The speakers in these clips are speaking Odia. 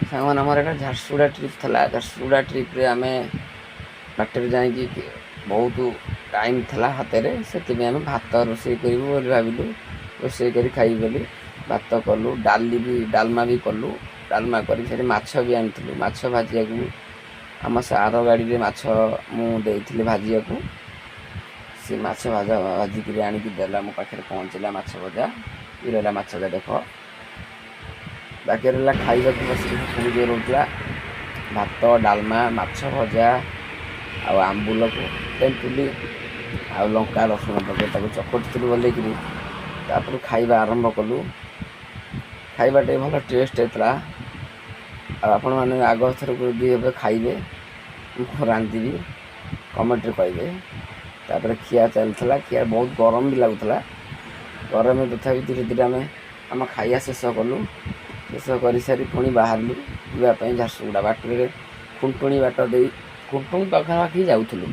ସାଙ୍ଗମାନେ ଆମର ଏଇଟା ଝାରସୁଗୁଡ଼ା ଟ୍ରିପ୍ ଥିଲା। ଝାରସୁଗୁଡ଼ା ଟ୍ରିପ୍ରେ ଆମେ ବାଟରେ ଯାଇକି ବହୁତ ଟାଇମ୍ ଥିଲା ହାତରେ, ସେଥିପାଇଁ ଆମେ ଭାତ ରୋଷେଇ କରିବୁ ବୋଲି ଭାବିଲୁ। ରୋଷେଇ କରି ଖାଇବୁ ବୋଲି ଭାତ କଲୁ, ଡାଲମା ବି କଲୁ। ଡାଲମା କରି ସେଠି ମାଛ ବି ଆଣିଥିଲୁ। ମାଛ ଭାଜିବାକୁ ଆମ ସାର ଗାଡ଼ିରେ ମାଛ ମୁଁ ଦେଇଥିଲି ଭାଜିବାକୁ। ସେ ମାଛ ଭାଜିକିରି ଆଣିକି ଦେଲା, ମୋ ପାଖରେ ପହଞ୍ଚିଲା ମାଛ ଭଜା। ଇଏ ରହିଲା ମାଛ ଭଜା, ଦେଖ। ବାକି ରହିଲା ଖାଇବାକୁ ବସିକି ପୁଣି ଜୋର ହେଉଥିଲା। ଭାତ, ଡାଲମା, ମାଛ ଭଜା ଆଉ ଆମ୍ବୁଲକୁ ତେନ୍ତୁଲି ଆଉ ଲଙ୍କା ରସୁଣ ପକାଇ ତାକୁ ଚକଟିଥିଲୁ ଭଲେଇକିରି। ତାପରେ ଖାଇବା ଆରମ୍ଭ କଲୁ। ଖାଇବାଟେ ଭଲ ଟେଷ୍ଟ ହେଇଥିଲା। ଆଉ ଆପଣମାନେ ଆଗ ଥରକୁ ଯଦି ଏବେ ଖାଇବେ, ମୁଁ ରାନ୍ଧିବି, କମେଣ୍ଟରେ କହିବେ। ତାପରେ ଖିଆ ଚାଲିଥିଲା। ଖିଆ ବହୁତ ଗରମ ବି ଲାଗୁଥିଲା। ଗରମ ତଥାପି ଧୀରେ ଧୀରେ ଆମେ ଆମ ଖାଇବା ଶେଷ କଲୁ। ଶେଷ କରିସାରି ପୁଣି ବାହାରିଲୁ ଯିବା ପାଇଁ ଝାରସୁଗୁଡ଼ା। ବାଟରେ ଖୁଣ୍ଟୁଣି ବାଟ ଦେଇ ଖୁଣ୍ଟୁଣି ପାଖାପାଖି ଯାଉଥିଲୁ।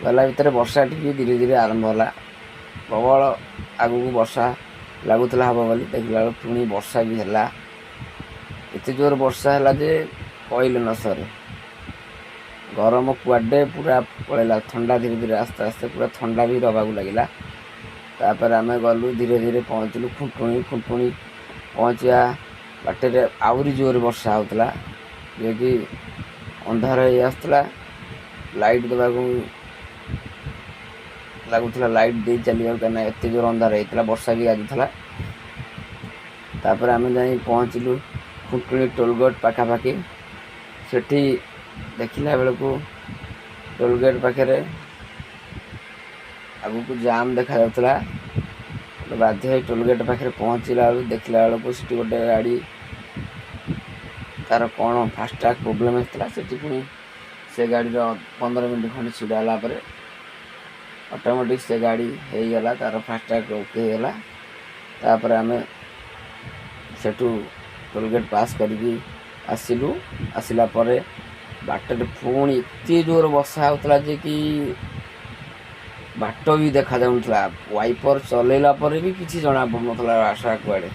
ଗଲା ଭିତରେ ବର୍ଷା ଟିକେ ଧୀରେ ଧୀରେ ଆରମ୍ଭ ହେଲା। ପ୍ରବଳ ଆଗକୁ ବର୍ଷା ଲାଗୁଥିଲା ହେବ ବୋଲି, ଦେଖିଲା ବେଳକୁ ପୁଣି ବର୍ଷା ବି ହେଲା। ଏତେ ଜୋର ବର୍ଷା ହେଲା ଯେ କହିଲେ ନ ସରେ। ଗରମ କୁଆଡ଼େ ପୁରା ପଳେଇଲା। ଥଣ୍ଡା ଧୀରେ ଧୀରେ ଆସ୍ତେ ଆସ୍ତେ ପୁରା ଥଣ୍ଡା ବି ଦେବାକୁ ଲାଗିଲା। ତାପରେ ଆମେ ଗଲୁ, ଧୀରେ ଧୀରେ ପହଞ୍ଚିଲୁ ଖୁଣ୍ଟୁଣି ପହଞ୍ଚିବା ବାଟରେ ଆହୁରି ଜୋରରେ ବର୍ଷା ହେଉଥିଲା, ଯିଏକି ଅନ୍ଧାର ହେଇ ଆସୁଥିଲା। ଲାଇଟ୍ ଦେବାକୁ ଲାଗୁଥିଲା, ଲାଇଟ୍ ଦେଇ ଚାଲିବାକୁ, କାହିଁକିନା ଏତେ ଜୋର ଅନ୍ଧାର ହେଇଥିଲା, ବର୍ଷା ବି ଗାଜୁଥିଲା। ତାପରେ ଆମେ ଯାଇ ପହଞ୍ଚିଲୁ ଖୁଣ୍ଟୁଣି ଟୋଲଗେଟ୍ ପାଖାପାଖି। ସେଠି ଦେଖିଲା ବେଳକୁ ଟୋଲଗେଟ୍ ପାଖରେ ଆଗକୁ ଜାମ୍ ଦେଖାଯାଉଥିଲା। ବାଧ୍ୟ ହେଇ ଟୋଲଗେଟ୍ ପାଖରେ ପହଞ୍ଚିଲା ବେଳକୁ ଦେଖିଲା ବେଳକୁ ସେଠି ଗୋଟେ ଗାଡ଼ି, ତା'ର କ'ଣ ଫାଷ୍ଟ୍ୟାଗ୍ ପ୍ରୋବ୍ଲେମ୍ ହେଇଥିଲା। ସେଠି ପୁଣି ସେ ଗାଡ଼ିର 15 ମିନିଟ୍ ଖଣ୍ଡେ ଛିଡ଼ା ହେଲା ପରେ ଅଟୋମେଟିକ୍ ସେ ଗାଡ଼ି ହେଇଗଲା, ତା'ର ଫାଷ୍ଟ୍ୟାଗ୍ ଓକେ ହେଇଗଲା। ତାପରେ ଆମେ ସେଠୁ ଟୋଲଗେଟ୍ ପାସ୍ କରିକି ଆସିଲୁ। ଆସିଲା ପରେ ବାଟରେ ପୁଣି ଏତେ ଜୋର ବର୍ଷା ହେଉଥିଲା ଯେ କି ବାଟ ବି ଦେଖାଯାଉନଥିଲା। ୱାଇପର୍ ଚଲେଇଲା ପରେ ବି କିଛି ଜଣାପଡ଼ୁନଥିଲା ରାସ୍ତା କୁଆଡ଼େ,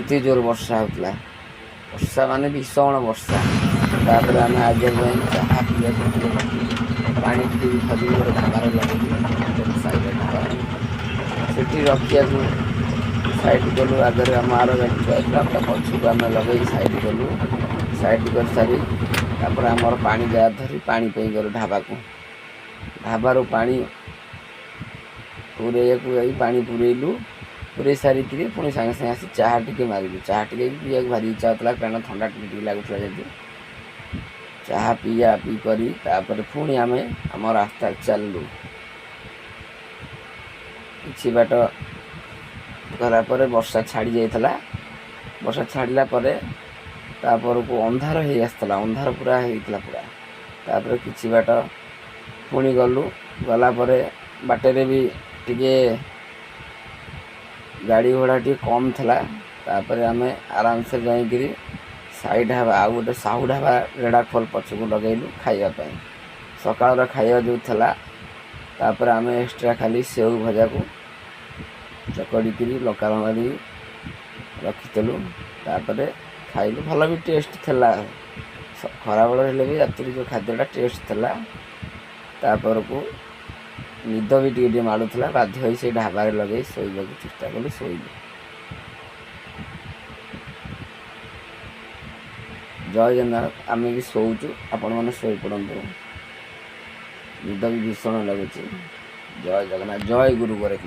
ଏତେ ଜୋର ବର୍ଷା ହେଉଥିଲା। ବର୍ଷା ମାନେ ଭୀଷଣ ବର୍ଷା। ତାପରେ ଆମେ ଆଗରେ ଯାଇ ଚାହା ପିଇବାକୁ, ପାଣି ଟିକେ ବି ଖୋଜିକି ଗୋଟେ ଢାବାରେ ଲଗେଇଲୁ। ସାଇଡ଼୍ ଢାବା, ସେଠି ରଖିବାକୁ ସାଇଡ଼୍ କଲୁ। ଆଗରେ ଆମ ଆର ଗାଡ଼ି ଥୁଆ ହେଇଥିଲା, ତା ପଛକୁ ଆମେ ଲଗେଇକି ସାଇଡ଼୍ କଲୁ। ସାଇଡ଼୍ କରିସାରି ତାପରେ ଆମର ପାଣି ଜାର୍ ଧରି ପାଣି ପାଇଁ ଗଲୁ ଢାବାକୁ। ଢାବାରୁ ପାଣି ପୁରେଇବାକୁ ଯାଇ ପାଣି ପୁରେଇଲୁ। ପୁରେଇ ସାରିକିରି ପୁଣି ସାଙ୍ଗେ ସାଙ୍ଗେ ଆସି ଚାହା ଟିକେ ମାରିଲୁ। ଚାହା ଟିକେ ବି ପିଇବାକୁ ଭାରି ଇଚ୍ଛା ହେଉଥିଲା, କାରଣ ଥଣ୍ଡା ଟିକେ ଟିକେ ଲାଗୁଥିଲା ଯେହେତୁ। ଚାହା ପିଆ ପିଇ କରି ତାପରେ ପୁଣି ଆମେ ଆମ ରାସ୍ତାରେ ଚାଲିଲୁ। କିଛି ବାଟ ଗଲା ପରେ ବର୍ଷା ଛାଡ଼ି ଯାଇଥିଲା। ବର୍ଷା ଛାଡ଼ିଲା ପରେ ତାପରକୁ ଅନ୍ଧାର ହେଇ ଆସିଥିଲା, ଅନ୍ଧାର ପୁରା ହେଇଥିଲା ପୁରା। ତାପରେ କିଛି ବାଟ ପୁଣି ଗଲୁ। ଗଲା ପରେ ବାଟରେ ବି ଟିକେ ଗାଡ଼ି ଘୋଡ଼ା ଟିକେ କମ୍ ଥିଲା। ତାପରେ ଆମେ ଆରାମସେ ଯାଇକିରି ସାଇ ଢାବା, ଆଉ ଗୋଟେ ସାହୁ ଢାବା ରେଢ଼ାଖୋଲ ପଛକୁ ଲଗେଇଲୁ ଖାଇବା ପାଇଁ। ସକାଳର ଖାଇବା ଯେଉଁ ଥିଲା, ତାପରେ ଆମେ ଏକ୍ସଟ୍ରା ଖାଲି ସେଉ ଭଜାକୁ ଚକଡ଼ିକିରି ଲଙ୍କା ଲଙ୍କା ଦେଇ ରଖିଥିଲୁ। ତାପରେ ଖାଇଲୁ, ଭଲ ବି ଟେଷ୍ଟ ଥିଲା। ଖରାବେଳ ହେଲେ ବି ରାତିରେ ଯେଉଁ ଖାଦ୍ୟଟା ଟେଷ୍ଟ ଥିଲା। ତାପରକୁ ନିଦ ବି ଟିକେ ଟିକେ ମାଡ଼ୁଥିଲା, ବାଧ୍ୟ ହୋଇ ସେଇ ଢାବାରେ ଲଗେଇ ଶୋଇବାକୁ ଚେଷ୍ଟା କଲୁ, ଶୋଇଲୁ। ଜୟ ଜଗନ୍ନାଥ। ଆମେ ବି ଶୋଉଛୁ, ଆପଣମାନେ ଶୋଇପଡ଼ନ୍ତୁ, ନିଦ ବି ଭୀଷଣ ଲାଗୁଛି। ଜୟ ଜଗନ୍ନାଥ, ଜୟ ଗୁରୁ ଗୋରଖନାଥ।